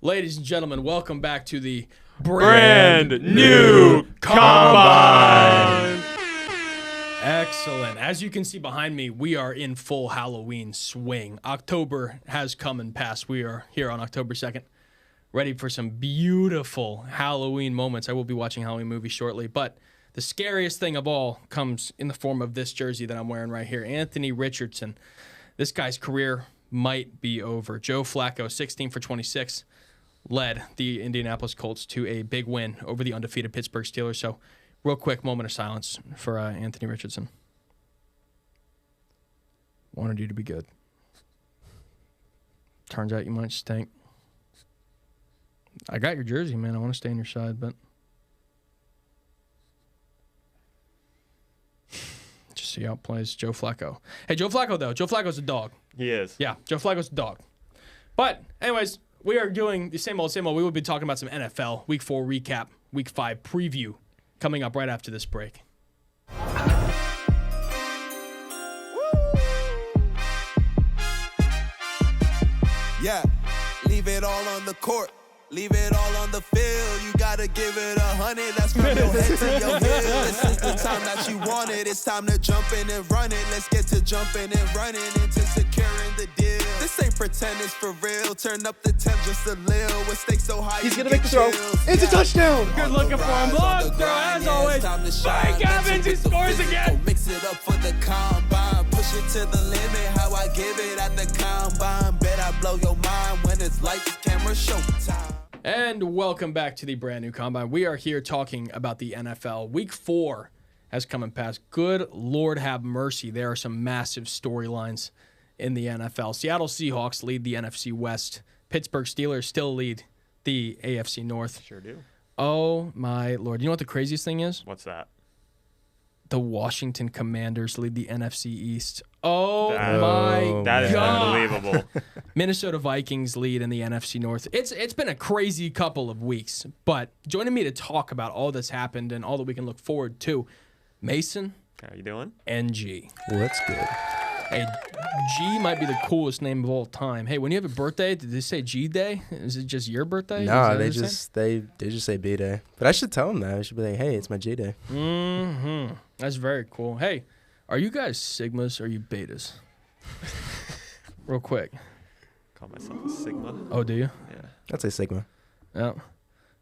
Ladies and gentlemen, welcome back to the brand new Combine. Excellent. As you can see behind me, we are in full Halloween swing. October has come and passed. We are here on October 2nd, ready for some beautiful Halloween moments. I will be watching a Halloween movie shortly, but the scariest thing of all comes in the form of this jersey that I'm wearing right here. Anthony Richardson. This guy's career might be over. Joe Flacco, 16 for 26. Led the Indianapolis Colts to a big win over the undefeated Pittsburgh Steelers. So, real quick moment of silence for Anthony Richardson. Wanted you to be good. Turns out you might stink. I got your jersey, man. I want to stay on your side, but just see how it plays. Joe Flacco. Hey, Joe Flacco, though. Joe Flacco's a dog. He is. Yeah, Joe Flacco's a dog. But, anyways, we are doing the same old. We will be talking about some NFL, Week 4 recap, Week 5 preview, coming up right after this break. Yeah, leave it all on the court. Leave it all on the field. You gotta give it 100. That's from your head to your heel. This is the time that you want it. It's time to jump in and run it. Let's get to jumping and running into securing the deal. This ain't pretend, it's for real. Turn up the temp just a little. With stakes so high, he's gonna make the throw. It's a touchdown. Good looking for him. Block throw as always. Mike Evans, he scores again. Mix it up for the combine. Push it to the limit. How I give it at the combine. Bet I blow your mind when it's lights, camera, showtime. And welcome back to the brand new Combine. We are here talking about the NFL. Week 4 has come and passed. Good Lord have mercy. There are some massive storylines in the NFL. Seattle Seahawks lead the NFC West. Pittsburgh Steelers still lead the AFC North. Sure do. Oh, my Lord. You know what the craziest thing is? What's that? The Washington Commanders lead the NFC East. Oh, my God. That is unbelievable. Minnesota Vikings lead in the NFC North. It's been a crazy couple of weeks, but joining me to talk about all that's happened and all that we can look forward to, Mason. How you doing? NG. What's good? Hey, G might be the coolest name of all time. Hey, when you have a birthday, did they say G Day? Is it just your birthday? No, they just say B Day. But I should tell them that. I should be like, hey, it's my G Day. Mm-hmm. That's very cool. Hey, are you guys Sigmas or are you Betas? Real quick. Call myself a Sigma. Oh, do you? Yeah. I'd say Sigma. Yeah.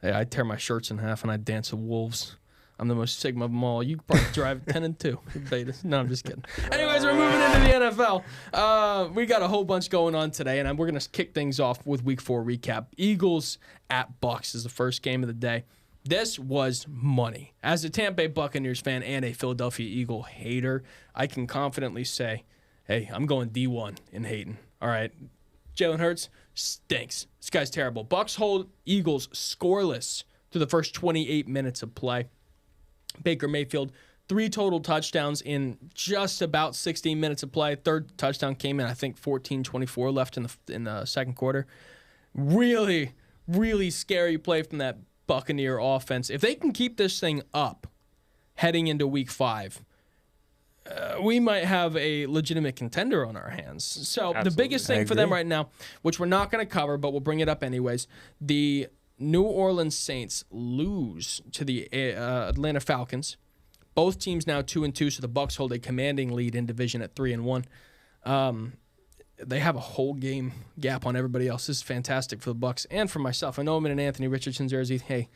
Hey, I tear my shirts in half and I dance with wolves. I'm the most Sigma of them all. You probably drive 10 and 2. Betas. No, I'm just kidding. Anyways, we're moving into the NFL. We got a whole bunch going on today, and we're going to kick things off with Week 4 recap. Eagles at Bucs is the first game of the day. This was money. As a Tampa Bay Buccaneers fan and a Philadelphia Eagle hater, I can confidently say, hey, I'm going D1 in hating. All right. Jalen Hurts stinks. This guy's terrible. Bucs hold Eagles scoreless through the first 28 minutes of play. Baker Mayfield, 3 total touchdowns in just about 16 minutes of play. Third touchdown came in, I think, 14:24 left in the second quarter. Really, really scary play from that Buccaneer offense. If they can keep this thing up heading into Week 5, we might have a legitimate contender on our hands. So Absolutely. The biggest thing for them right now, which we're not going to cover, but we'll bring it up anyways, the New Orleans Saints lose to the Atlanta Falcons. Both teams now 2-2, so the Bucs hold a commanding lead in division at 3-1. They have a whole game gap on everybody else. This is fantastic for the Bucs and for myself. I know I'm in an Anthony Richardson jersey. Hey,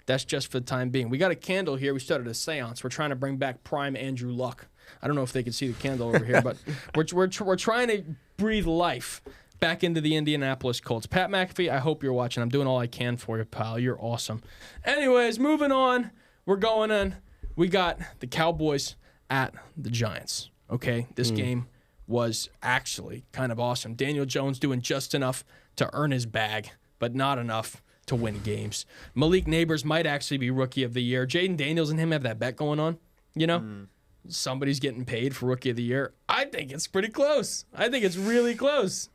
that's just for the time being. We got a candle here. We started a seance. We're trying to bring back prime Andrew Luck. I don't know if they can see the candle over here, but we're trying to breathe life back into the Indianapolis Colts. Pat McAfee, I hope you're watching. I'm doing all I can for you, pal. You're awesome. Anyways, moving on. We're going in. We got the Cowboys at the Giants. Okay, this game was actually kind of awesome. Daniel Jones doing just enough to earn his bag, but not enough to win games. Malik Neighbors might actually be Rookie of the Year. Jaden Daniels and him have that bet going on, you know? Somebody's getting paid for Rookie of the Year. I think it's pretty close. I think it's really close.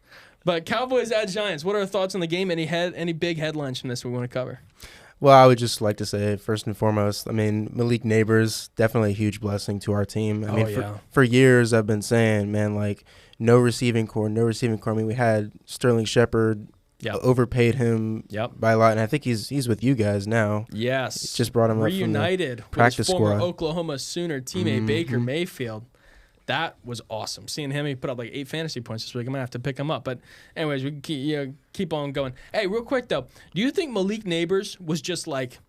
But Cowboys at Giants, what are our thoughts on the game? Any big headlines from this we want to cover? Well, I would just like to say, first and foremost, I mean, Malik Neighbors, definitely a huge blessing to our team. I mean, for years I've been saying, man, like, no receiving core. I mean, we had Sterling Shepard overpaid him by a lot, and I think he's with you guys now. Yes. Just brought him reunited up from the practice with his former squad. Oklahoma Sooner teammate Baker Mayfield. That was awesome. Seeing him, he put up like 8 fantasy points this week. I'm going to have to pick him up. But anyways, we keep on going. Hey, real quick, though. Do you think Malik Neighbors was just like,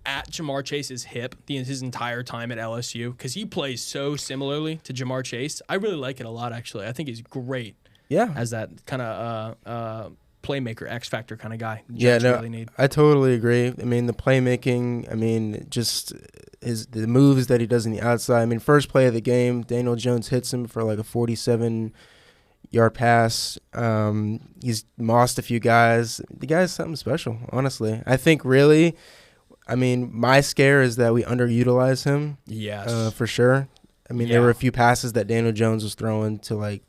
at Jamar Chase's hip his entire time at LSU? Because he plays so similarly to Jamar Chase. I really like it a lot, actually. I think he's great as that kind of playmaker, X-Factor kind of guy. Really need. I totally agree. I mean, the playmaking, just the moves that he does on the outside. I mean, first play of the game, Daniel Jones hits him for like a 47-yard pass. He's mossed a few guys. The guy's something special, honestly. I think really, my scare is that we underutilize him. Yes. For sure. There were a few passes that Daniel Jones was throwing to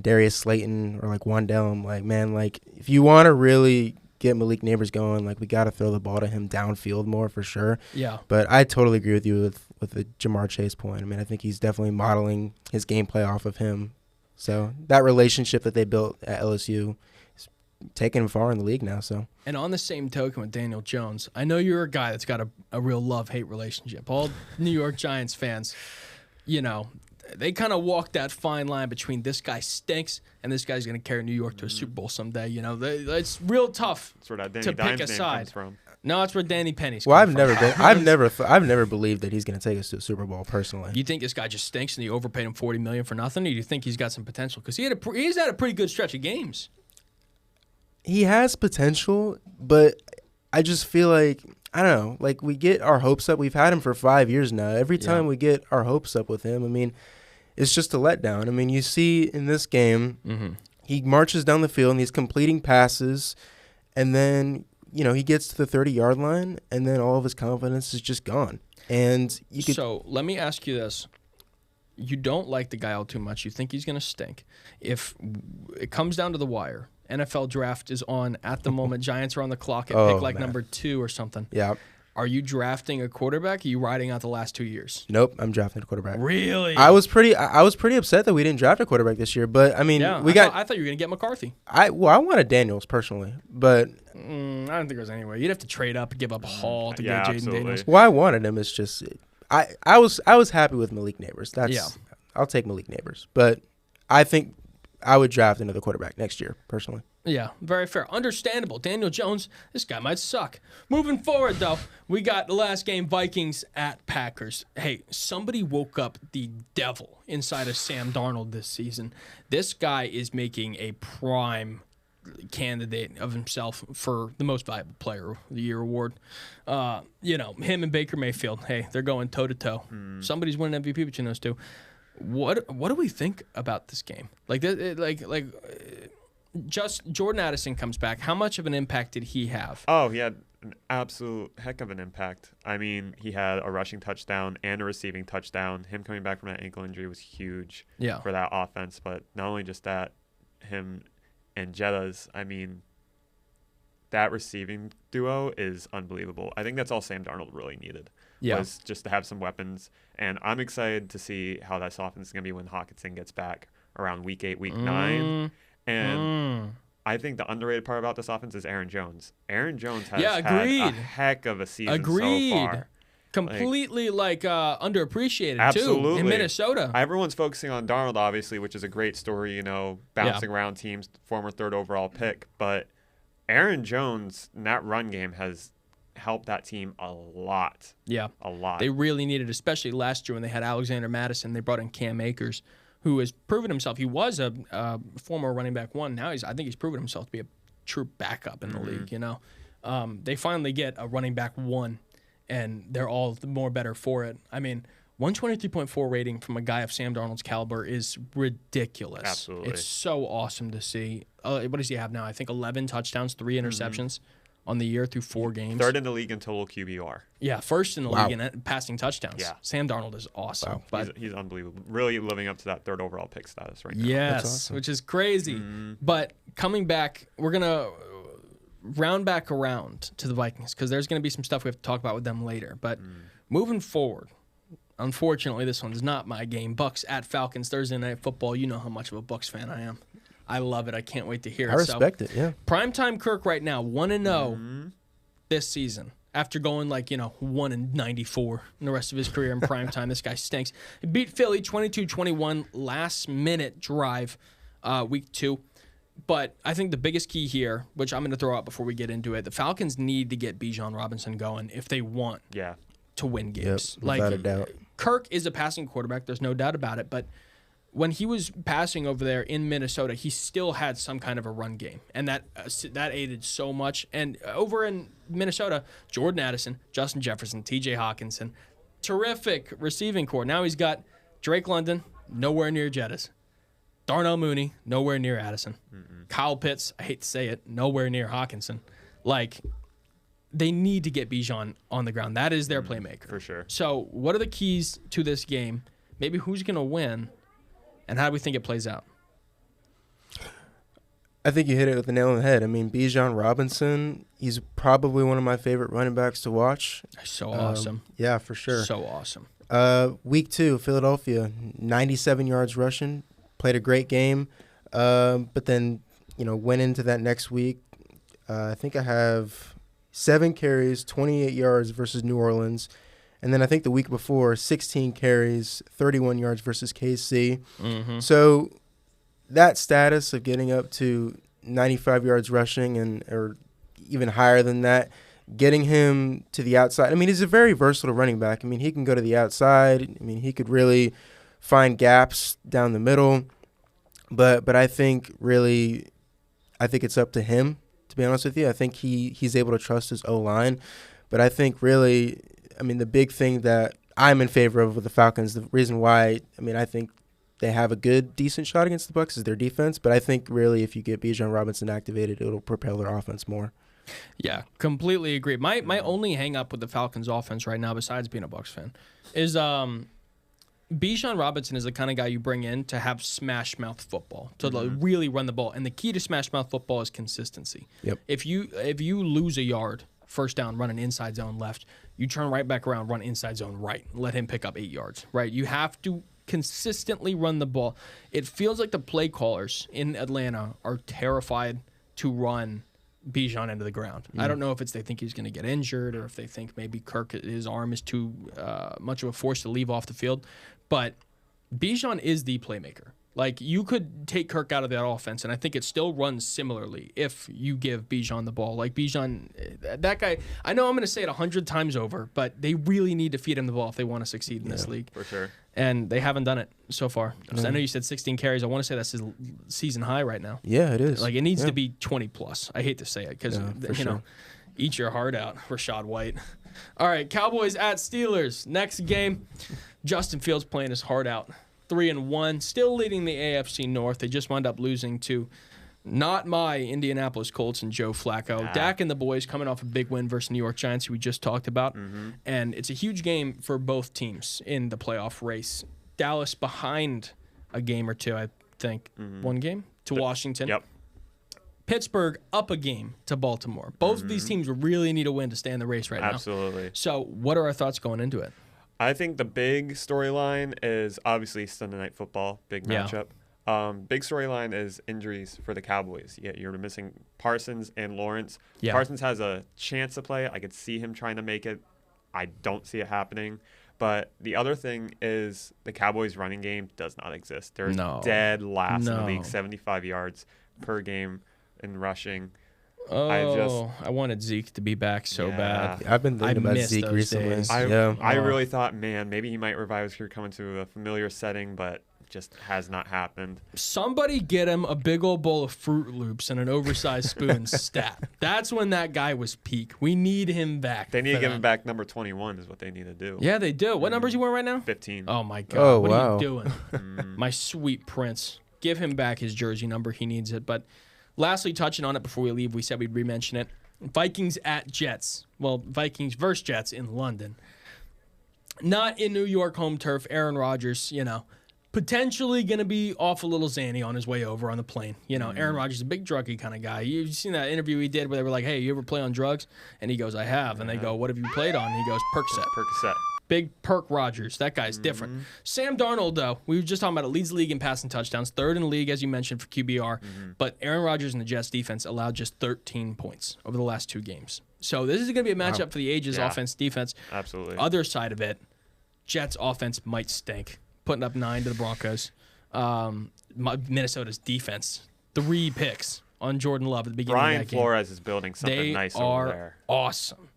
Darius Slayton or Wandell. I'm if you want to really get Malik Neighbors going, we got to throw the ball to him downfield more for sure. Yeah. But I totally agree with you with the Jamar Chase point. I think he's definitely modeling his gameplay off of him. So that relationship that they built at LSU is taking him far in the league now. So. And on the same token with Daniel Jones, I know you're a guy that's got a real love-hate relationship. All New York Giants fans, they kind of walk that fine line between this guy stinks and this guy's going to carry New York to a Super Bowl someday. It's real tough That's where that Danny to Dimes pick a name side. comes from. No, it's where Danny Penny's. Well, I've never believed that he's going to take us to a Super Bowl personally. You think this guy just stinks and you overpaid him $40 million for nothing, or do you think he's got some potential? Because he's had a pretty good stretch of games. He has potential, but I just feel like, I don't know, we get our hopes up. We've had him for 5 years now. Every time we get our hopes up with him, it's just a letdown. You see in this game, he marches down the field and he's completing passes, and then, he gets to the 30-yard line, and then all of his confidence is just gone. And So let me ask you this. You don't like the guy all too much. You think he's going to stink. If it comes down to the wire, NFL draft is on at the moment. Giants are on the clock at pick number 2 or something. Yeah. Are you drafting a quarterback? Are you riding out the last 2 years? Nope, I'm drafting a quarterback. Really? I was pretty upset that we didn't draft a quarterback this year, but I thought you were going to get McCarthy. I wanted Daniels personally, but I don't think there's anywhere. You'd have to trade up and give up Hall to get Jaden Daniels. Well, I wanted him. It's just I was happy with Malik Neighbors. I'll take Malik Neighbors, but I think I would draft another quarterback next year personally. Yeah, very fair. Understandable. Daniel Jones, this guy might suck. Moving forward, though, we got the last game, Vikings at Packers. Hey, somebody woke up the devil inside of Sam Darnold this season. This guy is making a prime candidate of himself for the most valuable player of the year award. Him and Baker Mayfield, hey, they're going toe-to-toe. Somebody's winning MVP between those two. What do we think about this game? Just Jordan Addison comes back. How much of an impact did he have? Oh, he had an absolute heck of an impact. He had a rushing touchdown and a receiving touchdown. Him coming back from that ankle injury was huge for that offense. But not only just that, him and Jetta's, that receiving duo is unbelievable. I think that's all Sam Darnold really needed was just to have some weapons. And I'm excited to see how this offense is going to be when Hawkinson gets back around week 8, week 9. And I think the underrated part about this offense is Aaron Jones. Aaron Jones has had a heck of a season so far. Completely underappreciated too in Minnesota. Everyone's focusing on Darnold, obviously, which is a great story, bouncing around teams, former 3rd overall pick. But Aaron Jones in that run game has helped that team a lot. Yeah. A lot. They really needed, especially last year when they had Alexander Madison. They brought in Cam Akers, who has proven himself. He was a former running back 1. Now I think he's proven himself to be a true backup in the league, They finally get a running back 1, and they're all the more better for it. 123.4 rating from a guy of Sam Darnold's caliber is ridiculous. Absolutely. It's so awesome to see. What does he have now? I think 11 touchdowns, 3 interceptions on the year through 4 games. 3rd in the league in total QBR. Yeah, 1st in the league in passing touchdowns. Yeah. Sam Darnold is awesome. Wow. But he's unbelievable. Really living up to that 3rd overall pick status right now. Yes, awesome. Which is crazy. But coming back, we're going to round back around to the Vikings because there's going to be some stuff we have to talk about with them later. But moving forward, unfortunately, this one's not my game. Bucks at Falcons, Thursday Night Football. You know how much of a Bucks fan I am. I love it. I can't wait to hear it. I respect it, yeah. Primetime Kirk right now, 1-0 this season. After going 1-94 in the rest of his career in primetime. This guy stinks. He beat Philly 22-21 last-minute drive week 2. But I think the biggest key here, which I'm going to throw out before we get into it, the Falcons need to get Bijan Robinson going if they want to win games. Yep, without a doubt. Kirk is a passing quarterback. There's no doubt about it. But when he was passing over there in Minnesota, he still had some kind of a run game. And that aided so much. And over in Minnesota, Jordan Addison, Justin Jefferson, T.J. Hawkinson, terrific receiving core. Now he's got Drake London, nowhere near Jettis. Darnell Mooney, nowhere near Addison. Kyle Pitts, I hate to say it, nowhere near Hawkinson. They need to get Bijan on the ground. That is their playmaker. For sure. So what are the keys to this game? Maybe who's going to win, and how do we think it plays out? I think you hit it with the nail on the head. I mean, Bijan Robinson, he's probably one of my favorite running backs to watch. So awesome. Yeah, for sure. So awesome. Week 2, Philadelphia, 97 yards rushing. Played a great game, but then, went into that next week. I think I have 7 carries, 28 yards versus New Orleans. And then I think the week before, 16 carries, 31 yards versus KC. Mm-hmm. So that status of getting up to 95 yards rushing or even higher than that, getting him to the outside. I mean, he's a very versatile running back. I mean, he can go to the outside. I mean, he could really find gaps down the middle, but I think it's up to him, to be honest with you. I think he's able to trust his O-line, but I think really, I mean, the big thing that I'm in favor of with the Falcons, the reason why, I think they have a decent shot against the Bucs is their defense, but I think really if you get Bijan Robinson activated, it'll propel their offense more. Yeah, completely agree. My only hang up with the Falcons offense right now, besides being a Bucs fan, is Bijan Robinson is the kind of guy you bring in to have smash mouth football, to really run the ball. And the key to smash mouth football is consistency. Yep. If you lose a yard, first down, run an inside zone left, you turn right back around, run inside zone right, let him pick up 8 yards, right? You have to consistently run the ball. It feels like the play callers in Atlanta are terrified to run Bijan into the ground. I don't know if they think he's going to get injured or if they think maybe his arm is too much of a force to leave off the field. But Bijan is the playmaker. You could take Kirk out of that offense, and I think it still runs similarly if you give Bijan the ball. Bijan, that guy, I know I'm going to say it 100 times over, but they really need to feed him the ball if they want to succeed in this league. For sure. And they haven't done it so far. I know you said 16 carries. I want to say that's his season high right now. Yeah, it is. It needs to be 20 plus. I hate to say it because, eat your heart out, Rachaad White. All right, Cowboys at Steelers. Next game, Justin Fields playing his heart out. 3-1, still leading the AFC North. They just wound up losing to not my Indianapolis Colts and Joe Flacco. Dak and the boys coming off a big win versus New York Giants, who we just talked about. Mm-hmm. And it's a huge game for both teams in the playoff race. Dallas behind a game or two, I think. Mm-hmm. One game to Washington. Yep. Pittsburgh up a game to Baltimore. Both of these teams really need a win to stay in the race right now. Absolutely. So what are our thoughts going into it? I think the big storyline is obviously Sunday Night Football, big matchup. Big storyline is injuries for the Cowboys. Yeah, you're missing Parsons and Lawrence. Yeah. Parsons has a chance to play. I could see him trying to make it. I don't see it happening. But the other thing is the Cowboys' running game does not exist. They're dead last in the league, 75 yards per game in rushing. I wanted Zeke to be back so bad. I've been thinking about Zeke recently. I really thought, man, maybe he might revive his career coming to a familiar setting, but just has not happened. Somebody get him a big old bowl of Fruit Loops and an oversized spoon stat. That's when that guy was peak. We need him back. They need to give him back number 21 is what they need to do. Yeah, they do. What numbers you wearing right now? 15. Oh, my God. What are you doing? My sweet prince. Give him back his jersey number. He needs it. But lastly, touching on it before we leave, we said we'd re-mention it. Vikings at Jets. Well, Vikings versus Jets in London. Not in New York home turf. Aaron Rodgers, potentially going to be off a little zany on his way over on the plane. Aaron Rodgers is a big druggy kind of guy. You've seen that interview he did where they were like, hey, you ever play on drugs? And he goes, I have. And they go, what have you played on? And he goes, Percocet. Big Perk Rogers. That guy's different. Sam Darnold, though, we were just talking about it, leads the league in passing touchdowns, third in the league, as you mentioned, for QBR. But Aaron Rodgers and the Jets defense allowed just 13 points over the last 2 games. So this is going to be a matchup for the ages, offense, defense. Absolutely. Other side of it, Jets offense might stink, putting up 9 to the Broncos. Minnesota's defense, 3 picks on Jordan Love at the beginning of that game. Brian Flores is building something nice over there. They are awesome.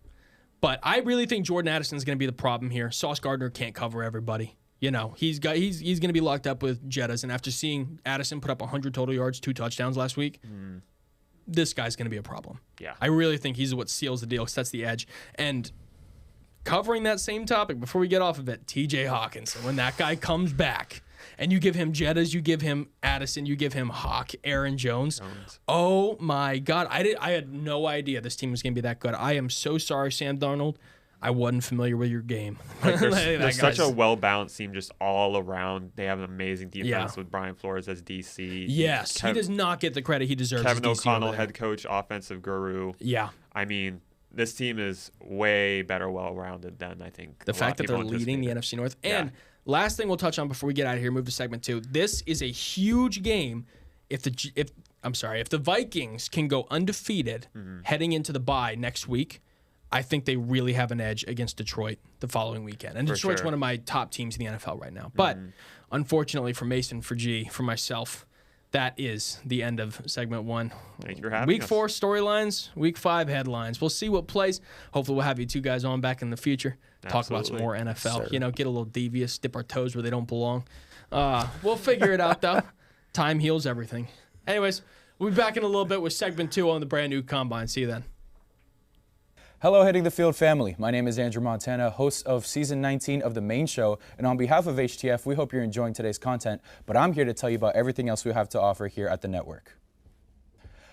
But I really think Jordan Addison is going to be the problem here. Sauce Gardner can't cover everybody. You know, he's going to be locked up with Jettas. And after seeing Addison put up 100 total yards, 2 touchdowns last week, this guy's going to be a problem. Yeah. I really think he's what seals the deal, sets the edge. And covering that same topic, before we get off of it, TJ Hawkinson, when that guy comes back, and you give him Jettas, you give him Addison, you give him Hawk, Aaron Jones. Oh, my God. I had no idea this team was going to be that good. I am so sorry, Sam Darnold. I wasn't familiar with your game. Like there's such a well-balanced team just all around. They have an amazing defense with Brian Flores as DC. Yes, he does not get the credit he deserves. Kevin O'Connell, head coach, offensive guru. Yeah. I mean, this team is way better well-rounded than I think. The fact that they're leading the NFC North. And last thing we'll touch on before we get out of here, move to segment 2. This is a huge game. If the Vikings can go undefeated heading into the bye next week, I think they really have an edge against Detroit the following weekend. And Detroit's one of my top teams in the NFL right now. But unfortunately for Mason, for G, for myself, that is the end of segment 1. Thank you for having Week us. 4 storylines, Week 5 headlines. We'll see what plays. Hopefully we'll have you 2 guys on back in the future. Talk about some more NFL. You know, get a little devious, dip our toes where they don't belong. We'll figure it out, though. Time heals everything. Anyways, we'll be back in a little bit with segment 2 on the brand new Combine. See you then. Hello, Hitting the Field family. My name is Andrew Montana, host of Season 19 of The Main Show. And on behalf of HTF, we hope you're enjoying today's content. But I'm here to tell you about everything else we have to offer here at the network.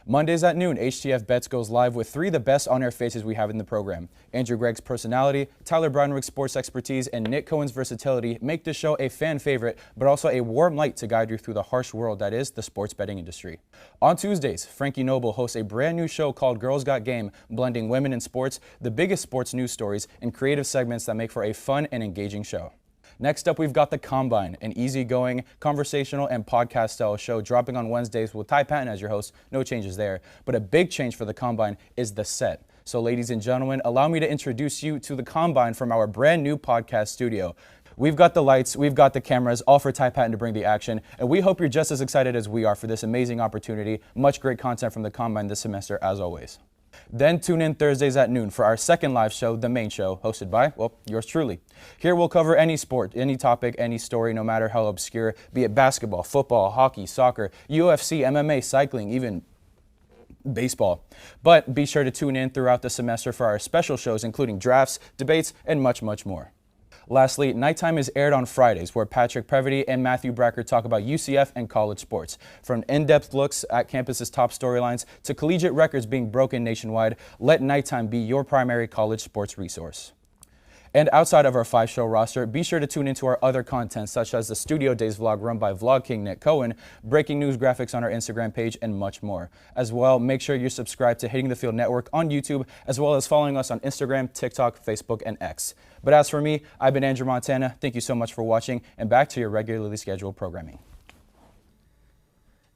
Mondays at noon, HTF Bets goes live with 3 of the best on-air faces we have in the program. Andrew Gregg's personality, Tyler Brownrick's sports expertise, and Nick Cohen's versatility make the show a fan favorite, but also a warm light to guide you through the harsh world that is the sports betting industry. On Tuesdays, Franki Noble hosts a brand new show called Girls Got Game, blending women in sports, the biggest sports news stories, and creative segments that make for a fun and engaging show. Next up, we've got The Combine, an easygoing, conversational, and podcast-style show dropping on Wednesdays with Ty Paton as your host. No changes there. But a big change for The Combine is the set. So, ladies and gentlemen, allow me to introduce you to The Combine from our brand new podcast studio. We've got the lights, we've got the cameras, all for Ty Paton to bring the action, and we hope you're just as excited as we are for this amazing opportunity. Much great content from The Combine this semester, as always. Then tune in Thursdays at noon for our second live show, The Main Show, hosted by, well, yours truly. Here we'll cover any sport, any topic, any story, no matter how obscure, be it basketball, football, hockey, soccer, UFC, MMA, cycling, even baseball. But be sure to tune in throughout the semester for our special shows, including drafts, debates, and much, much more. Lastly, Nighttime is aired on Fridays, where Patrick Previty and Matthew Bracker talk about UCF and college sports. From in-depth looks at campus's top storylines to collegiate records being broken nationwide, let Nighttime be your primary college sports resource. And outside of our 5-show roster, be sure to tune into our other content, such as the Studio Days vlog run by Vlog King Nick Cohen, breaking news graphics on our Instagram page, and much more. As well, make sure you're subscribed to Hitting the Field Network on YouTube, as well as following us on Instagram, TikTok, Facebook, and X. But as for me, I've been Andrew Montana. Thank you so much for watching, and back to your regularly scheduled programming.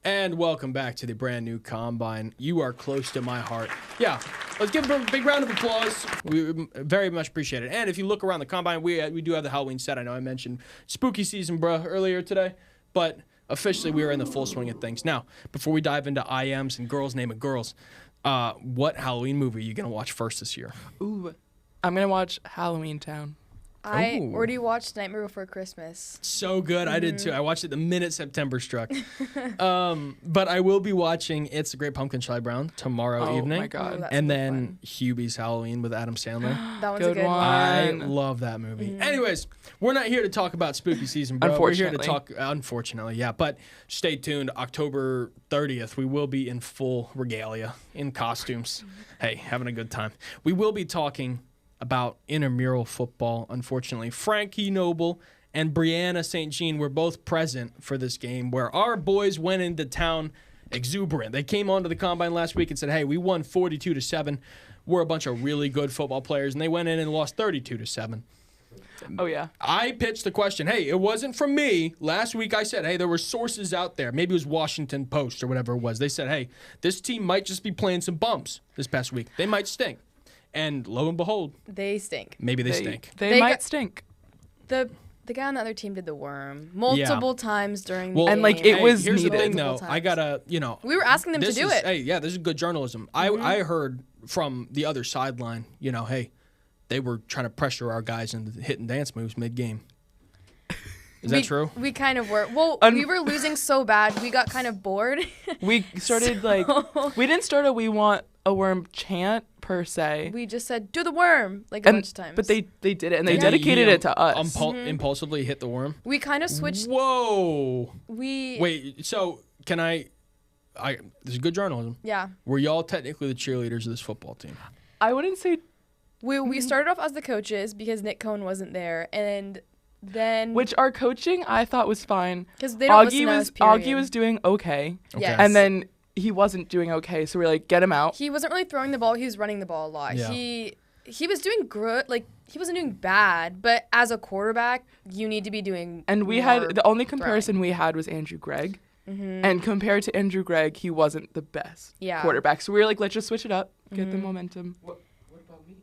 And welcome back to the brand new Combine. You are close to my heart. Yeah, let's give them a big round of applause. We very much appreciate it. And if you look around the Combine, we do have the Halloween set. I know I mentioned spooky season, bruh, earlier today, but officially we are in the full swing of things. Now, before we dive into IMs and girls naming girls, what Halloween movie are you going to watch first this year? Ooh, I'm going to watch Halloween Town. I already watched Nightmare Before Christmas. So good. I did too. I watched it the minute September struck. But I will be watching It's a Great Pumpkin, Charlie Brown tomorrow evening. Oh my God. And then Hubie's Halloween with Adam Sandler. That one's a good one. I love that movie. Anyways, we're not here to talk about spooky season, bro. We're here to talk, unfortunately, yeah. But stay tuned. October 30th, we will be in full regalia, in costumes. Hey, having a good time. We will be talking about intramural football. Unfortunately, Franki Noble and Brianna St were both present for this game, where our boys went into town exuberant. They came onto the Combine last week and said, hey, we won 42-7. We're a bunch of really good football players, and they went in and lost 32-7. Oh, yeah. I pitched the question, hey, it wasn't from me. Last week I said, hey, there were sources out there. Maybe it was Washington Post or whatever it was. They said, hey, this team might just be playing some bumps this past week. They might stink. And lo and behold. They stink. Maybe they stink. They might stink. The guy on the other team did the worm multiple times during the game. And, like, it was here's needed. the thing, though. I got to, We were asking them to do it. Hey, yeah, this is good journalism. I heard from the other sideline, hey, they were trying to pressure our guys into hit and dance moves mid-game. Is that true? We kind of were. Well, we were losing so bad, we got kind of bored. We started, we didn't start a "We Want a Worm" chant, per se. We just said, do the worm, like a bunch of times. But they did it, and they dedicated it to us. Impulsively hit the worm? We kind of switched. Whoa. Wait, so can I this is good journalism. Yeah. Were y'all technically the cheerleaders of this football team? I wouldn't say. We started off as the coaches because Nick Cohn wasn't there, and then which our coaching I thought was fine because they don't listen to us, period. Augie was doing okay. Yes. And then he wasn't doing okay, so we were like, get him out. He wasn't really throwing the ball; he was running the ball a lot. Yeah. He was doing good, like he wasn't doing bad, but as a quarterback, you need to be doing. And we had the only comparison we had was Andrew Gregg. And compared to Andrew Gregg, he wasn't the best quarterback. So we were like, let's just switch it up, get the momentum. What about me?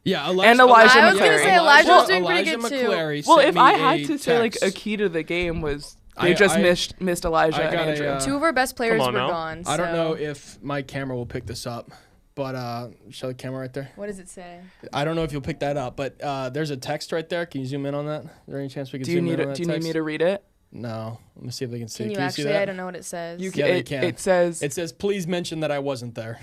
Yeah, and Elijah McClary. I was going to say Elijah was doing pretty good too. Well, if I had to say like a key to the game was they just missed Elijah and Andrew. 2 of our best players were gone. I don't know if my camera will pick this up, but show the camera right there. What does it say? I don't know if you'll pick that up, but there's a text right there. Can you zoom in on that? Is there any chance we can zoom in on that text? Do you need me to read it? No. Let me see if they can see. Can you actually? See that? I don't know what it says. They can. It says, please mention that I wasn't there.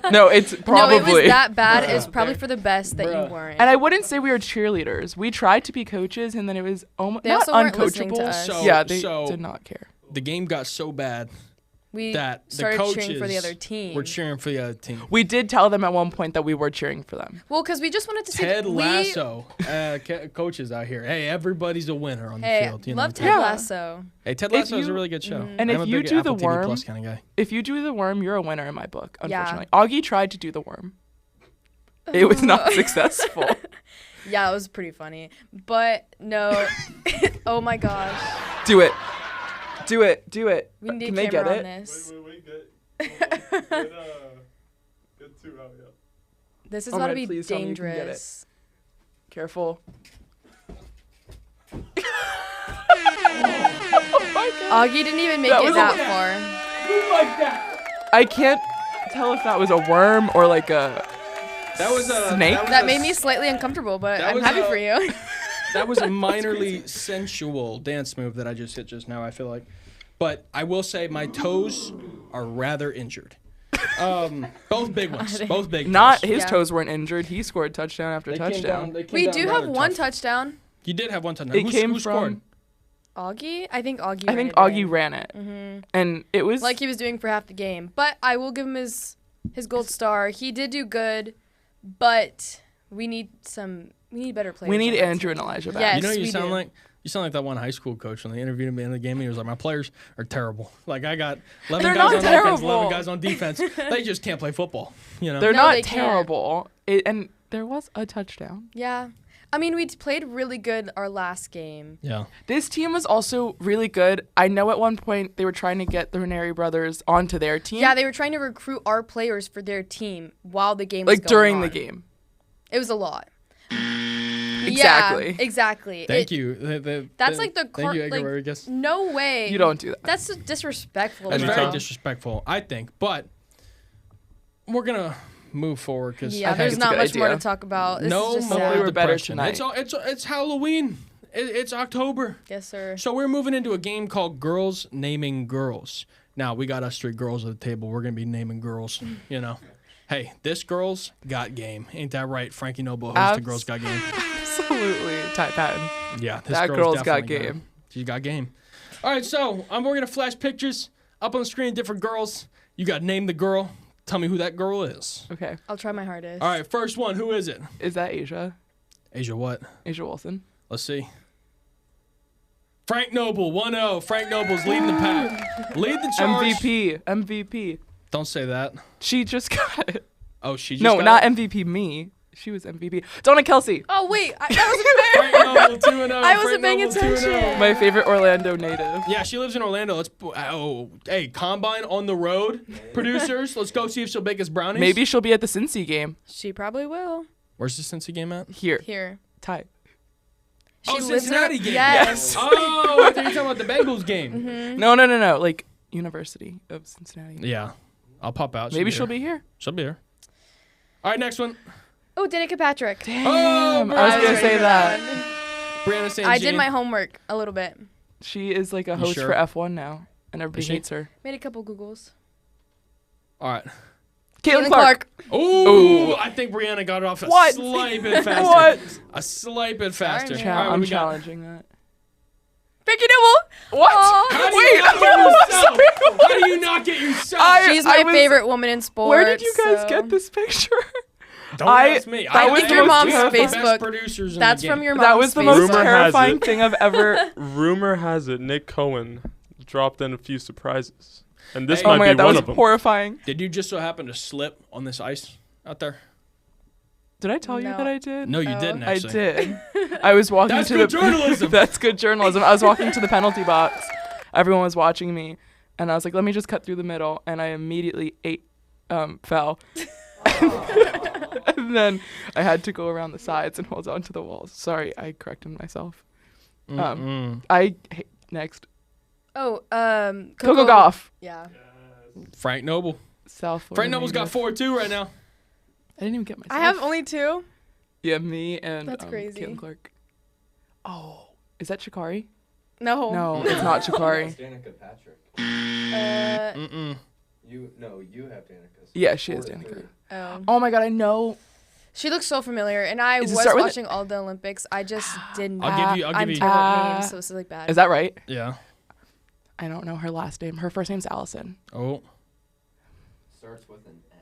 No, it's probably. No, it was that bad. It's probably for the best that you weren't. And I wouldn't say we were cheerleaders. We tried to be coaches, and then it was almost not uncoachable. They did not care. The game got so bad that started the coaches cheering for the other team. Were cheering for the other team. We did tell them at one point that we were cheering for them. Well, because we just wanted to see Ted Lasso coaches out here. Hey, everybody's a winner on the field. Love Ted Lasso. Hey, Ted Lasso is a really good show. And if you do the worm, Plus kind of guy. If you do the worm, you're a winner in my book. Unfortunately, Augie tried to do the worm. It was not successful. Yeah, it was pretty funny, but no. Oh my gosh. Do it. We need Can a they get camera it? on this. Get 2 out, yeah. This is about to be dangerous. Careful. Augie didn't even make it that far. I can't tell if that was a worm or like a snake. That made me slightly uncomfortable, but I'm happy for you. That was a minorly sensual dance move that I just hit just now, I feel like. But I will say my toes are rather injured. Both big ones. Both big Not his toes weren't injured. He scored touchdown after touchdown. We do have one touchdown. You did have one touchdown. Who scored? Augie? I think Augie ran it. Mm-hmm. And it was like he was doing for half the game. But I will give him his gold star. He did do good, but we need better players. We need Andrew and Elijah back. Yes, you sound like that one high school coach when they interviewed him at the end of the game. He was like, my players are terrible. Like, I got 11 guys on offense, 11 guys on defense. They just can't play football. They're not terrible. And there was a touchdown. Yeah. I mean, we played really good our last game. Yeah. This team was also really good. I know at one point they were trying to get the Ranieri brothers onto their team. Yeah, they were trying to recruit our players for their team while the game was going on. Like, during the game. It was a lot. Exactly. Yeah, exactly. Thank you. That's like the Thank you, Edgar Rodriguez. No way. You don't do that. That's disrespectful. That's very disrespectful, I think. But we're gonna move forward because there's not much more to talk about. This no is just more we were better depression. tonight. It's Halloween. It's October. Yes, sir. So we're moving into a game called Girls Naming Girls. Now we got us 3 girls at the table. We're gonna be naming girls. Hey, this girl's got game. Ain't that right? Franki Noble hosts the Girls Got Game. Absolutely. Ty Paton. Yeah, that girl's got game. She's got game. All right, so we're going to flash pictures up on the screen, different girls. You got to name the girl. Tell me who that girl is. Okay. I'll try my hardest. All right, first one. Who is it? Is that Asia? Asia what? Asia Wilson. Let's see. Frank Noble, 1-0. Frank Noble's leading the pack. Lead the charge. MVP. Don't say that. She just got it. Oh, she just No, got not it? MVP me. She was MVP. Donna Kelsey. Oh wait, that wasn't fair. I wasn't paying attention. My favorite Orlando native. Yeah, she lives in Orlando. Hey, Combine on the road, producers. Let's go see if she'll bake us brownies. Maybe she'll be at the Cincy game. She probably will. Where's the Cincy game at? Here. Ty. She Cincinnati game. Yes. Oh, I thought you were talking about the Bengals game. Mm-hmm. No. Like University of Cincinnati. Yeah, I'll pop out. Maybe she'll be here. She'll be here. All right, next one. Oh, Danica Patrick. Damn. Oh, I was gonna say that. Brianna St. I did my homework a little bit. She is like a host for F1 now, and everybody hates her. Made a couple Googles. All right. Caitlin Clark. Ooh, I think Brianna got it off a slight bit faster. What? A slight bit faster. I'm challenging that. Franki Noble. What? How do you not get yourself? She's my favorite woman in sports. Where did you guys get this picture? Don't ask me. That was your mom's Facebook. That's from your mom's That was the most terrifying thing I've ever. Rumor has it Nick Cohen dropped in a few surprises. And this might be that one was of them. horrifying. Did you just so happen to slip on this ice out there? Did I tell you that I did? No, you didn't actually. I did. I was walking That's to good journalism. That's good journalism. I was walking to the penalty box. Everyone was watching me, and I was like, "Let me just cut through the middle," and I immediately fell. And then I had to go around the sides and hold on to the walls. Sorry, I corrected myself. Next. Oh, Coco Gauff. Yeah. Frank Noble. South Florida. Frank Noble's got 4-2 right now. I didn't even get myself. I have only 2. Yeah, me and That's crazy. Caitlin Clark. Oh, is that Shikari? No. No, it's not Shikari. It's Danica Patrick. You have Danica. Yeah, she is Danica. Oh my god, I know. She looks so familiar, and I was watching all the Olympics. I just didn't. I'll give you. I'm terrible at names, so it's like bad. Is that right? Yeah. I don't know her last name. Her first name's Allison. Oh. Starts with an F.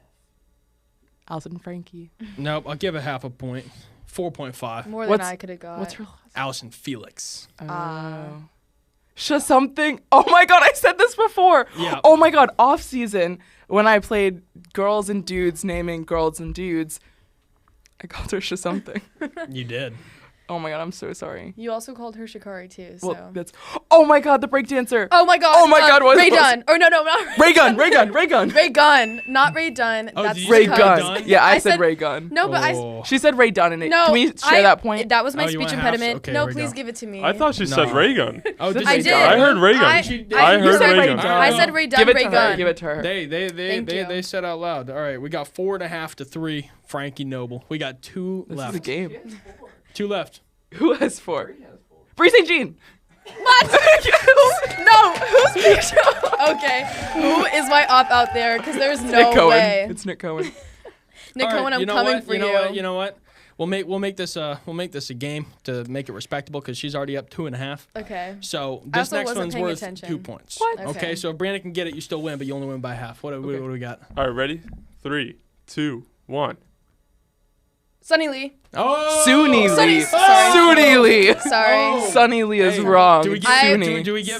Allison Franki. Nope, I'll give it half a point. 4.5. More than I could have got. What's her last name? Allison Felix. Something. Oh my god, I said this before. Yeah. Oh my god, off season when I played girls and dudes naming girls and dudes, I called her something. You did. Oh my god, I'm so sorry. You also called her Shikari too. So. Well, that's. Oh my god, the breakdancer. Oh my god. Oh my god, what? Ray Dunn. Or no, not Ray Gunn. Ray Gunn, not Ray Dunn. That's Ray Gunn. Yeah, I said Ray Gunn. No, but she said Ray Dunn in it. No, can we share that point? That was my speech impediment. Okay, no, please give it to me. I thought she said Ray Gunn. Oh, did I did. I heard Ray Gunn. I heard Ray Gunn. I said Ray Dunn. Ray Gunn. Give it to her. They said out loud. All right, we got 4.5 to 3. Franki Noble. We got 2 left. This is a game. 2 left. Who has 4? Bree St. Jean. What? No, who's picture? Okay, who is my op out there? Because there's no way. It's Nick Cohen. Nick Cohen, I'm coming for you. You know what? We'll make this a game to make it respectable because she's already up 2.5. Okay. So this next one's worth 2 points. What? Okay. So if Brianna can get it, you still win, but you only win by half. What do we got? All right, ready? 3, 2, 1. Sunny Lee. Oh, Suni Lee. Sorry. Lee. Sorry. Sunny Lee is wrong. Do we give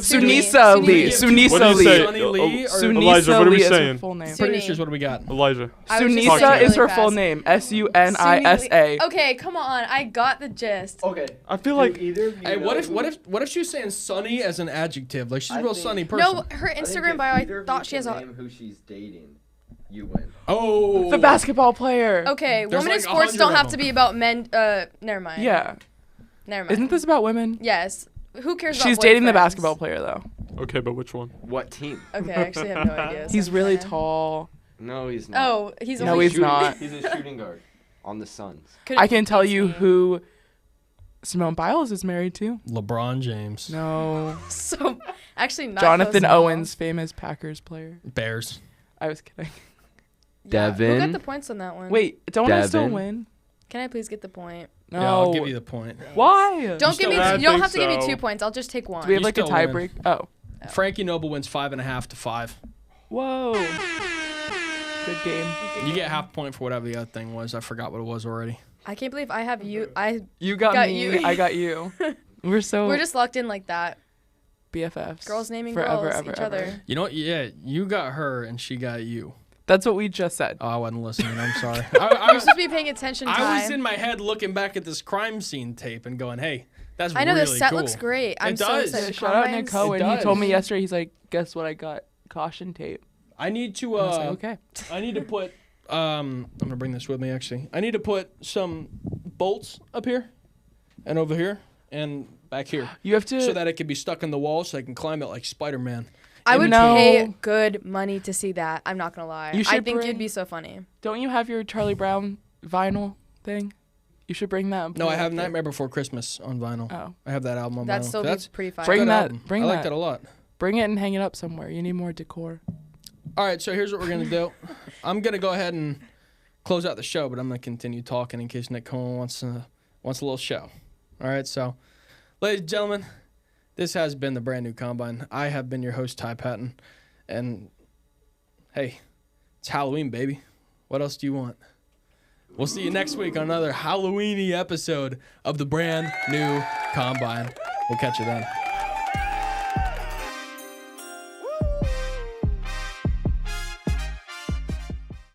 Sunisa Lee. Sunisa Lee. Sunny Lee? Elijah, what are we saying? Producers, what do we got? Elijah. Sunisa is her full name. Sunisa. Okay, come on. I got the gist. Okay. I feel like Hey, what if she was saying sunny as an adjective? Like she's a real sunny person. No, her Instagram bio, I thought she has a name who she's dating. You win. Oh. The basketball player. Okay, There's women in like sports 100 don't of have them. to be about men. Never mind. Yeah. Never mind. Isn't this about women? Yes. Who cares about She's dating the boyfriends? basketball player though. okay, but which one? What team? Okay, I actually have no idea. so He's I'm really trying to- tall. No, he's not. Oh, he's No, only he's not. He's a shooting guard on the Suns. I can tell you who Simone Biles is married to. LeBron James. No. So, actually not. Jonathan close at all. Owens, famous Packers player. Bears. I was kidding. Yeah, Who Devin. got the points on that one? Wait, don't I still Devin. win? Can I please get the point? No. Yeah, I'll give you the point. Why? Don't give me. I You don't think have to give me so. 2 points. I'll just take one. Do we have You like a still win. tiebreak? Oh. Franki Noble wins 5.5 to 5. Whoa. Good game. You get half point for whatever the other thing was. I forgot what it was already. I can't believe I have you. You got Got me. you. I got you. We're just locked in like that. BFFs. Girls naming forever, girls ever, each ever. other. You know what? Yeah, you got her and she got you. That's what we just said. Oh, I wasn't listening. I'm sorry. You're supposed to be paying attention, Ty. I was in my head looking back at this crime scene tape and going, hey, that's really cool. I know the set cool. looks great. I'm so excited. Yeah, shout out Nick Cohen. He told me yesterday, he's like, guess what I got? Caution tape. I need to, I was like, okay. I need to put, I'm going to bring this with me, actually. I need to put some bolts up here and over here and back here. You have to. So that it can be stuck in the wall so I can climb it like Spider-Man. I would pay good money to see that. I'm not going to lie. I think it'd be so funny. Don't you have your Charlie Brown vinyl thing? You should bring that. No, I have Nightmare Before Christmas on vinyl. Oh. I have that album on vinyl. That'd still be pretty fun. Bring that. Album. Bring I that. like that a lot. Bring it and hang it up somewhere. You need more decor. All right, so here's what we're going to do. I'm going to go ahead and close out the show, but I'm going to continue talking in case Nick Cohen wants a little show. All right, so ladies and gentlemen, this has been the Brand New Combine. I have been your host, Ty Paton. And, hey, it's Halloween, baby. What else do you want? We'll see you next week on another Halloween-y episode of the Brand New Combine. We'll catch you then.